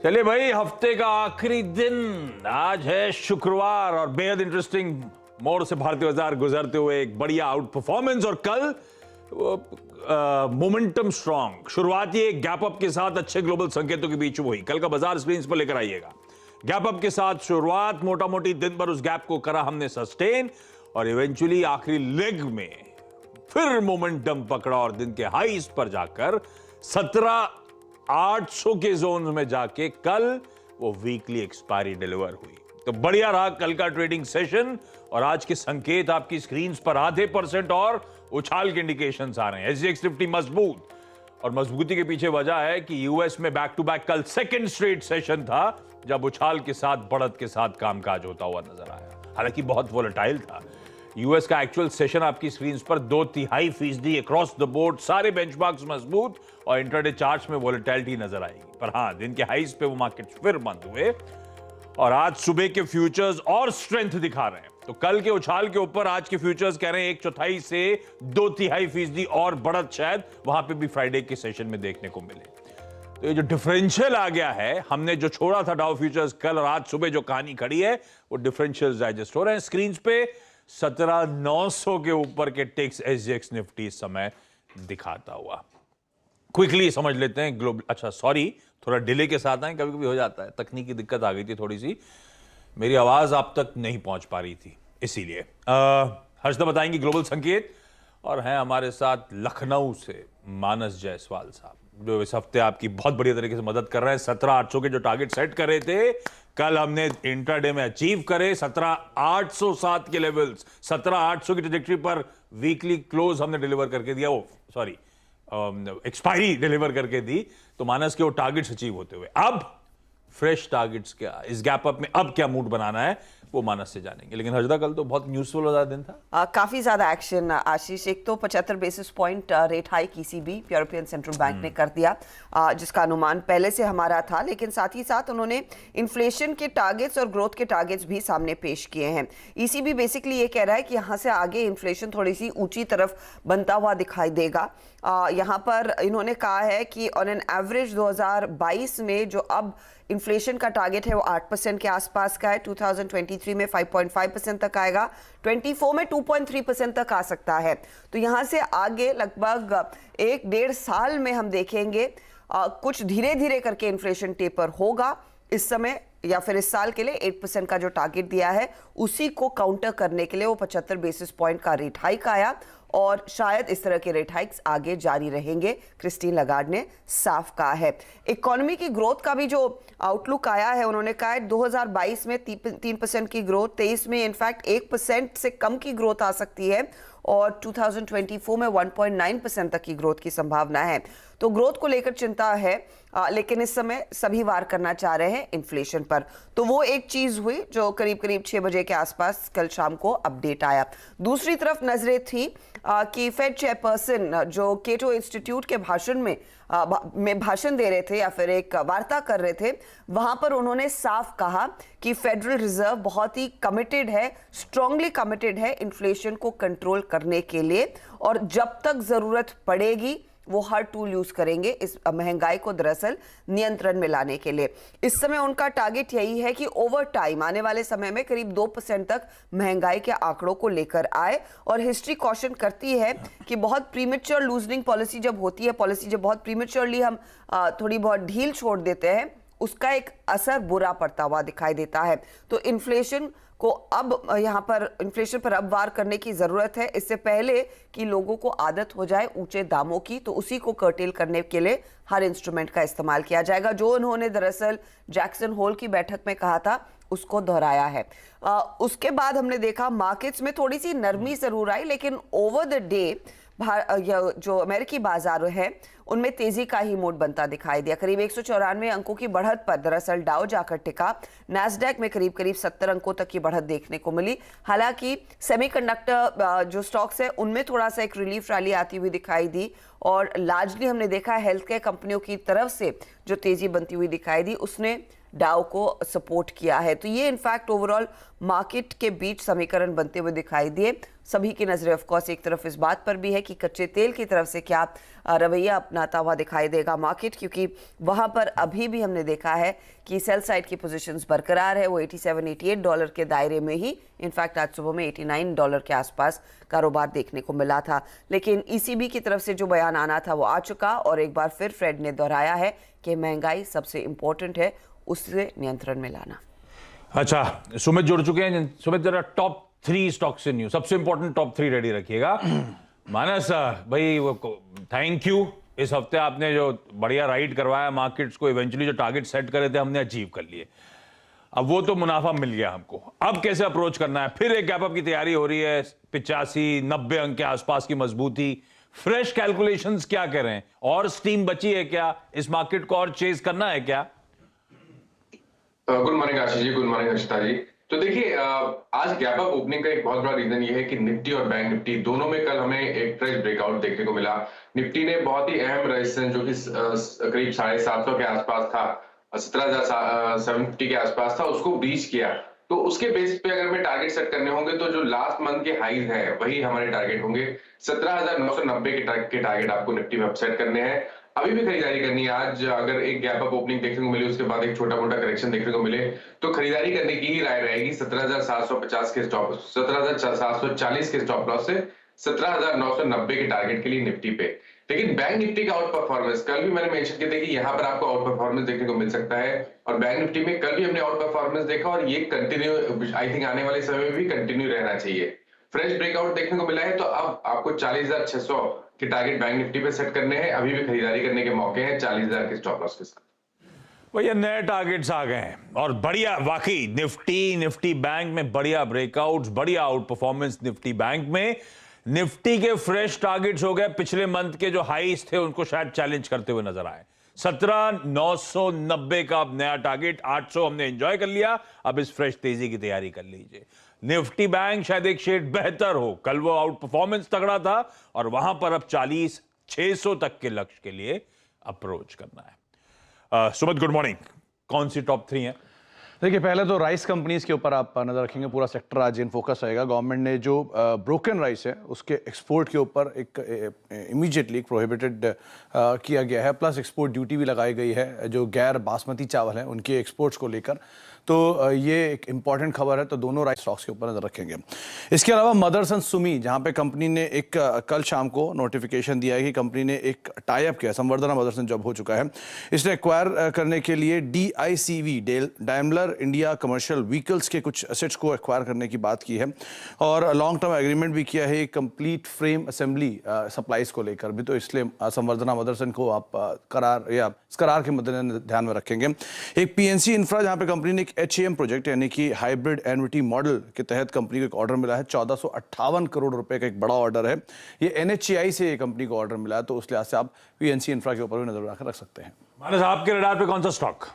चलिए भाई, हफ्ते का आखिरी दिन आज है शुक्रवार और बेहद इंटरेस्टिंग मोड़ से भारतीय बाजार गुजरते हुए एक बढ़िया आउट परफॉर्मेंस और कल मोमेंटम स्ट्रांग शुरुआती एक गैप अप के साथ अच्छे ग्लोबल संकेतों के बीच हुई। कल का बाजार स्क्रीन पर लेकर आइएगा। गैप अप के साथ शुरुआत, मोटा मोटी दिन भर उस गैप को करा हमने सस्टेन और इवेंचुअली आखिरी लेग में फिर मोमेंटम पकड़ा और दिन के हाईस पर जाकर 17,800 के जोन में जाके कल वो वीकली एक्सपायरी डिलीवर हुई। तो बढ़िया रहा कल का ट्रेडिंग सेशन और आज के संकेत आपकी स्क्रीन पर आधे % और उछाल के इंडिकेशंस आ रहे हैं। SGX निफ्टी मजबूत और मजबूती के पीछे वजह है कि यूएस में बैक टू बैक कल सेकंड स्ट्रेट सेशन था जब उछाल के साथ बढ़त के साथ कामकाज होता हुआ नजर आया। हालांकि बहुत वोलेटाइल था। यूएस का एक्चुअल सेशन आपकी स्क्रीन पर 2/3% अक्रॉस द बोर्ड, सारे बेंचमार्क्स मजबूत और इंट्राडे चार्ट्स में वोलेटिलिटी नजर आएगी। पर हां, दिन के हाईस पे वो मार्केट्स फिर बंद हुए और आज सुबह के फ्यूचर्स और स्ट्रेंथ दिखा रहे हैं। तो कल के उछाल के ऊपर आज के फ्यूचर्स कह रहे हैं 1/4 से 2/3% और बढ़त शायद वहां पे भी फ्राइडे के सेशन में देखने को मिले। तो ये जो डिफरेंशियल आ गया है, हमने जो छोड़ा था डाउ फ्यूचर्स कल और आज सुबह जो कहानी खड़ी है वो डिफरेंशियल डाइजेस्ट हो रहे हैं। स्क्रीन पे 17,900 के ऊपर के टिक्स SGX निफ्टी इस समय दिखाता हुआ। क्विकली समझ लेते हैं ग्लोबल। अच्छा सॉरी, थोड़ा डिले के साथ आए, कभी कभी हो जाता है, तकनीकी दिक्कत आ गई थी थोड़ी सी, मेरी आवाज आप तक नहीं पहुंच पा रही थी इसीलिए। हर्षदा बताएंगे ग्लोबल संकेत और हैं हमारे साथ लखनऊ से मानस जायसवाल साहब जो इस हफ्ते आपकी बहुत बढ़िया तरीके से मदद कर रहे हैं। 17,800 के जो टारगेट सेट कर रहे थे कल हमने इंट्राडे में अचीव करे। 17,807 के लेवल्स, 17,800 की ट्रैजेक्टरी पर वीकली क्लोज हमने डिलीवर करके दिया। वो सॉरी एक्सपायरी डिलीवर करके दी। तो मानस के वो टारगेट्स अचीव होते हुए अब फ्रेश टारगेट्स क्या, इस गैप अप में अब क्या मूड बनाना है वो मानस से जानेंगे। लेकिन हर्षदा कल तो बहुत न्यूज़फुल वाला दिन था। काफी ज्यादा एक्शन आशीष। एक तो 75 basis point rate hike ECB European central bank ने कर दिया, जिसका अनुमान पहले से हमारा था, लेकिन साथ ही साथ उन्होंने इन्फ्लेशन के टारगेट्स और ग्रोथ के टारगेट्स भी सामने पेश किए हैं। ECB बेसिकली ये कह रहा है कि यहाँ से आगे इन्फ्लेशन थोड़ी सी ऊंची तरफ बनता हुआ दिखाई देगा। यहाँ पर इन्होंने कहा है कि ऑन एन एवरेज 2022 में जो अब इन्फ्लेशन का टारगेट है वो 8% के आसपास का है। 2023 में 5.5% तक आएगा, 24 में 2.3% तक आ सकता है। तो यहाँ से आगे लगभग 1-1.5 साल में हम देखेंगे कुछ धीरे धीरे करके इन्फ्लेशन टेपर होगा। इस समय या फिर इस साल के लिए 8% का जो टारगेट दिया है उसी को काउंटर करने के लिए वो 75 बेसिस पॉइंट का रेट हाइक आया और शायद इस तरह के रेट हाइक्स आगे जारी रहेंगे, क्रिस्टीन लगार्ड ने साफ कहा है। इकोनॉमी की ग्रोथ का भी जो आउटलुक आया है, उन्होंने कहा है 2022 में 3% की ग्रोथ, 23 में इनफैक्ट 1% से कम की ग्रोथ आ सकती है और 2024 में 1.9% तक की ग्रोथ की संभावना है। तो ग्रोथ को लेकर चिंता है, लेकिन इस समय सभी वार करना चाह रहे हैं इन्फ्लेशन पर। तो वो एक चीज हुई जो करीब करीब 6 बजे के आसपास कल शाम को अपडेट आया। दूसरी तरफ नजरें थी कि फेड चेयरपर्सन जो केटो इंस्टीट्यूट के भाषण में भाषण दे रहे थे या फिर एक वार्ता कर रहे थे, वहां पर उन्होंने साफ कहा कि फेडरल रिजर्व बहुत ही कमिटेड है, स्ट्रांगली कमिटेड है इन्फ्लेशन को कंट्रोल करने के लिए और जब तक जरूरत पड़ेगी वो हर टूल यूज करेंगे इस महंगाई को दरअसल नियंत्रण में लाने के लिए। इस समय उनका टारगेट यही है कि ओवर टाइम आने वाले समय में करीब 2% तक महंगाई के आंकड़ों को लेकर आए और हिस्ट्री कॉशन करती है कि बहुत प्रीमेच्योर लूजनिंग पॉलिसी जब होती है, पॉलिसी जब बहुत प्रीमेच्योरली हम थोड़ी बहुत ढील छोड़ देते हैं, उसका एक असर बुरा पड़ता हुआ दिखाई देता है। तो इन्फ्लेशन को अब यहाँ पर इन्फ्लेशन पर अब वार करने की जरूरत है, इससे पहले कि लोगों को आदत हो जाए ऊंचे दामों की। तो उसी को कर्टेल करने के लिए हर इंस्ट्रूमेंट का इस्तेमाल किया जाएगा, जो उन्होंने दरअसल जैक्सन होल की बैठक में कहा था उसको दोहराया है। उसके बाद हमने देखा मार्केट्स में थोड़ी सी नरमी जरूर आई, लेकिन ओवर द डे जो अमेरिकी बाजार है उनमें तेजी का ही मूड बनता दिखाई दिया। करीब 194 अंकों की बढ़त पर दरअसल डाउ जाकर टिका। नैस्डैक में करीब 70 अंकों तक की बढ़त देखने को मिली। हालांकि सेमीकंडक्टर जो स्टॉक्स है उनमें थोड़ा सा एक रिलीफ रैली आती हुई दिखाई दी और लार्जली हमने देखा हेल्थ केयर कंपनियों की तरफ से जो तेजी बनती हुई दिखाई दी उसने डाउ को सपोर्ट किया है। तो ये इनफैक्ट ओवरऑल मार्केट के बीच समीकरण बनते हुए दिखाई दिए। सभी की नजरें ऑफ कोर्स एक तरफ इस बात पर भी है कि कच्चे तेल की तरफ से क्या रवैया अपनाता हुआ दिखाई देगा मार्केट, क्योंकि वहां पर अभी भी हमने देखा है कि सेल साइड की पोजीशंस बरकरार है। वो $87-88 के दायरे में ही इनफैक्ट आज सुबह में $89 के आसपास कारोबार देखने को मिला था। लेकिन ईसीबी की तरफ से जो बयान आना था वो आ चुका और एक बार फिर फेड ने दोहराया है कि महंगाई सबसे इंपॉर्टेंट है, उससे नियंत्रण में लाना। अच्छा, सुमित जुड़ चुके हैं। सुमित, जरा टॉप 3 स्टॉक्स इन न्यूज, सबसे इंपॉर्टेंट टॉप 3 रेडी रखिएगा। मानस भाई, वो थैंक यू, इस हफ्ते आपने जो बढ़िया राइड करवाया मार्केट्स को, इवेंचुअली जो टारगेट सेट करे थे हमने अचीव कर लिए। अब वो तो मुनाफा मिल गया हमको, अब कैसे अप्रोच करना है? फिर एक गैप अप की तैयारी हो रही है, 85-90 अंक के आसपास की मजबूती। फ्रेश कैलकुलेशंस क्या कह रहे हैं? और स्टीम बची है क्या? इस मार्केट को और चेज करना है क्या? Good morning Ashish ji, good morning Harshita जी। तो देखिए, आज गैप अप ओपनिंग का एक बहुत बड़ा रीजन ये है कि निफ्टी और बैंक निफ्टी दोनों में कल हमें एक फ्रेश ब्रेकआउट देखने को मिला। निफ्टी ने बहुत ही अहम रेजिस्टेंस जो कि करीब 750 के आसपास था, 17,750 के आसपास था, उसको ब्रीच किया। तो उसके बेस पे अगर मैं टारगेट सेट करने होंगे तो जो लास्ट मंथ के हाईज है वही हमारे टारगेट होंगे। 17,990 के टारगेट आपको निफ्टी में सेट करने हैं। अभी भी खरीदारी करनी है। आज अगर एक गैप अप ओपनिंग देखने को मिले, उसके बाद एक छोटा मोटा करेक्शन देखने को मिले, तो खरीदारी करने की ही राय रहेगी। 17,750 के स्टॉप, 17,740 के स्टॉप लॉस से 17,990 के टारगेट के लिए निफ्टी पे। लेकिन बैंक निफ्टी का आउट परफॉर्मेंस कल भी मैंने मेंशन किया था कि यहाँ पर आपको आउट परफॉर्मेंस देखने को मिल सकता है, और बैंक निफ्टी में कल भी हमने आउट परफॉर्मेंस देखा और ये कंटिन्यू, आई थिंक आने वाले समय में भी कंटिन्यू रहना चाहिए। फ्रेश ब्रेकआउट देखने को मिला है, तो अब आपको 40,600 के टारगेट बैंक निफ्टी पे सेट करने हैं। अभी भी खरीदारी करने के मौके हैं 40,000 के स्टॉप लॉस के साथ। भैया, नए टारगेट्स आ गए हैं और बढ़िया, वाकई निफ्टी बैंक में बढ़िया ब्रेकआउट्स, बढ़िया आउट परफॉर्मेंस निफ्टी बैंक में। निफ्टी के फ्रेश टारगेट्स हो गए, पिछले मंथ के जो हाईस थे उनको शायद चैलेंज करते हुए नजर आए। 17,990 का अब नया टारगेट, 800 हमने एंजॉय कर लिया, अब इस फ्रेश तेजी की तैयारी कर लीजिए। निफ्टी बैंक शायद एक शेड बेहतर हो, कल वो आउट परफॉर्मेंस तगड़ा था और वहां पर अब 40,600 तक के लक्ष्य के लिए अप्रोच करना है। Sumit, good morning. कौन सी टॉप 3 है? देखिए, पहले तो राइस कंपनीज के ऊपर आप नजर रखेंगे, पूरा सेक्टर आज इन फोकस रहेगा। गवर्नमेंट ने जो ब्रोकन राइस है उसके एक्सपोर्ट के ऊपर एक इमीडिएटली एक प्रोहिबिटेड किया गया है, प्लस एक्सपोर्ट ड्यूटी भी लगाई गई है जो गैर बासमती चावल हैं उनके एक्सपोर्ट्स को लेकर। तो ये एक इंपॉर्टेंट खबर है, तो दोनों राइस स्टॉक्स के ऊपर नजर रखेंगे। इसके अलावा मदरसन सुमी, जहां पे कंपनी ने एक कल शाम को नोटिफिकेशन दिया है कि कंपनी ने एक टाई अप किया, संवर्धना मदरसन जब हो चुका है, इसने एक्वायर करने के लिए DICV Daimler India commercial vehicles के कुछ एसेट्स को एक्वायर करने की बात की है और लॉन्ग टर्म एग्रीमेंट भी किया है कंप्लीट फ्रेम असेंबली सप्लाईज को लेकर भी। तो इसलिए संवर्धना मदरसन को आप करार के मद्देनजर ध्यान में रखेंगे। एक PNC इंफ्रा, जहां पे कंपनी ने HAM प्रोजेक्ट यानी कि हाइब्रिड एन्युटी मॉडल के तहत कंपनी को एक ऑर्डर मिला है, 1458 करोड़ रुपए का एक बड़ा ऑर्डर है। ये NHAI से ये कंपनी को ऑर्डर मिला है, तो उस लिहाज से आप PNC इंफ्रा के ऊपर भी नजर बनाकर रख सकते हैं। मानस, आपके रडार पे कौन सा स्टॉक?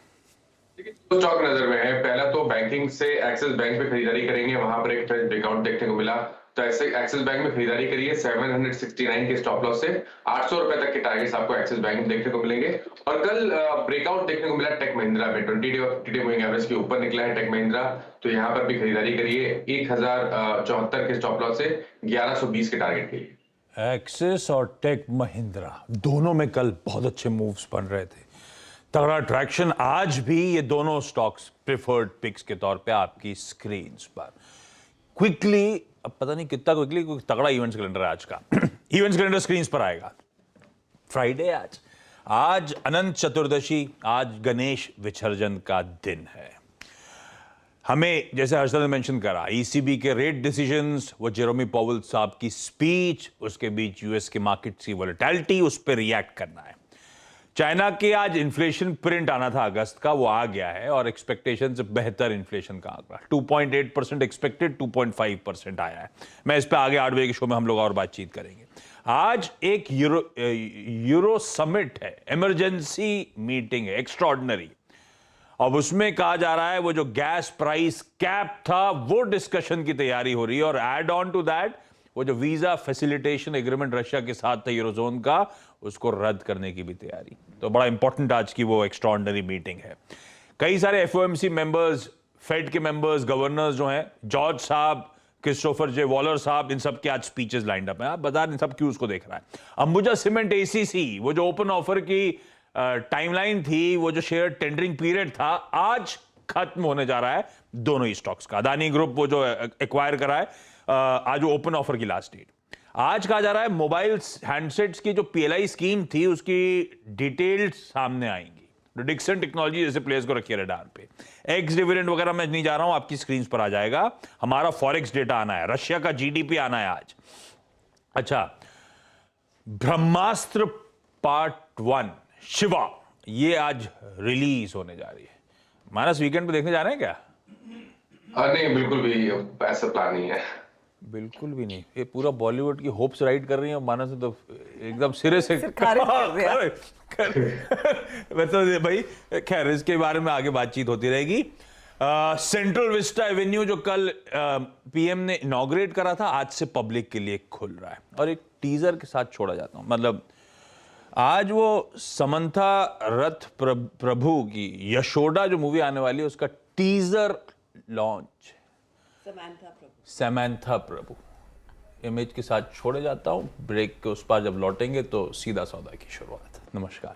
दो स्टॉक नजर में है। पहला तो बैंकिंग से एक्सिस बैंक पे खरीदारी करेंगे, वहां पर एक फ्रेश ब्रेकआउट देखने को मिला, तो एक्सिस बैंक में खरीदारी करिए। 769 के स्टॉप लॉस से 800 रुपए तक के टारगेट्स आपको एक्सिस बैंक में देखने को मिलेंगे। और कल ब्रेकआउट देखने को मिला टेक महिंद्रा में, 20 डे और 50 डे मूविंग एवरेज के ऊपर निकला है टेक महिंद्रा, तो यहाँ पर भी खरीदारी करिए 1074 के स्टॉप लॉस से 1120 के टारगेट के लिए। एक्सिस और टेक महिंद्रा दोनों में कल बहुत अच्छे मूव्स बन रहे थे, तगड़ा ट्रैक्शन। आज भी ये दोनों स्टॉक्स प्रेफर्ड पिक्स के तौर पे आपकी स्क्रीन्स पर। क्विकली, अब पता नहीं कितना क्विकली, कोई तगड़ा इवेंट्स कैलेंडर है आज का। इवेंट्स कैलेंडर स्क्रीन्स पर आएगा। फ्राइडे आज अनंत चतुर्दशी, आज गणेश विसर्जन का दिन है। हमें, जैसे हर्षद ने मेंशन करा, ECB के रेट डिसीजंस, वो जेरोमी पॉवेल साहब की स्पीच, उसके बीच US के मार्केट्स की वोलेटिलिटी, उस पर रिएक्ट करना है। चाइना के आज इन्फ्लेशन प्रिंट आना था अगस्त का, वो आ गया है और एक्सपेक्टेशन से बेहतर इन्फ्लेशन का आंकड़ा 2.8% एक्सपेक्टेड, 2.5% आया है। मैं इस पे आगे 8 बजे के शो में हम लोग और बातचीत करेंगे। आज एक यूरो समिट है, इमरजेंसी मीटिंग है, एक्स्ट्राऑर्डिनरी। अब उसमें कहा जा रहा है वो जो गैस प्राइस कैप था वो डिस्कशन की तैयारी हो रही है, और एड ऑन टू दैट वो जो वीजा फैसिलिटेशन एग्रीमेंट रशिया के साथ था यूरोजोन का, उसको रद्द करने की भी तैयारी। तो बड़ा इंपॉर्टेंट आज की वो एक्स्ट्राऑर्डिनरी मीटिंग है। कई सारे FOMC मेंबर्स, फेड के मेंबर्स, गवर्नर्स जो हैं, जॉर्ज साहब, क्रिस्टोफर जे वॉलर साहब, इन सब के आज स्पीचेस लाइंड अप हैं। आप बाजार इन सब क्यूज को देख रहा है। अंबुजा सीमेंट ACC, वो जो ओपन ऑफर की टाइमलाइन थी, वो जो शेयर टेंडरिंग पीरियड था, आज खत्म होने जा रहा है दोनों ही स्टॉक्स का। अदानी ग्रुप वो जो एक्वायर करा है, आज वो ओपन ऑफर की लास्ट डेट। आज कहा जा रहा है मोबाइल हैंडसेट्स की जो PLI स्कीम थी उसकी डिटेल्स सामने आएंगी। डिक्सन टेक्नोलॉजी जैसे प्लेस को रखिए रडार पे। एक्स डिविडेंड वगैरह मैं नहीं जा रहा हूं, आपकी स्क्रीन पर आ जाएगा। हमारा फॉरेक्स डेटा आना है, रशिया का GDP आना है आज। अच्छा, ब्रह्मास्त्र पार्ट 1 शिवा, ये आज रिलीज होने जा रही है। मानस वीकेंड पे देखने जा रहे हैं क्या? नहीं, बिल्कुल भी ऐसा प्लान नहीं है। बिल्कुल भी नहीं। ये पूरा बॉलीवुड की होप्स राइड कर रही है मानस ने, तो एकदम सिरे से वैसे भाई खैर इसके बारे में आगे बातचीत होती रहेगी। सेंट्रल विस्टा एवेन्यू जो कल PM ने इनॉग्रेट करा था, आज से पब्लिक के लिए खुल रहा है और एक टीजर के साथ छोड़ा जाता हूं। मतलब आज वो समंथा रथ प्रभु की यशोदा जो मूवी आने वाली है, उसका टीजर लॉन्च। समंथा प्रभु इमेज के साथ छोड़े जाता हूं। ब्रेक के उस पार जब लौटेंगे तो सीधा सौदा की शुरुआत। नमस्कार।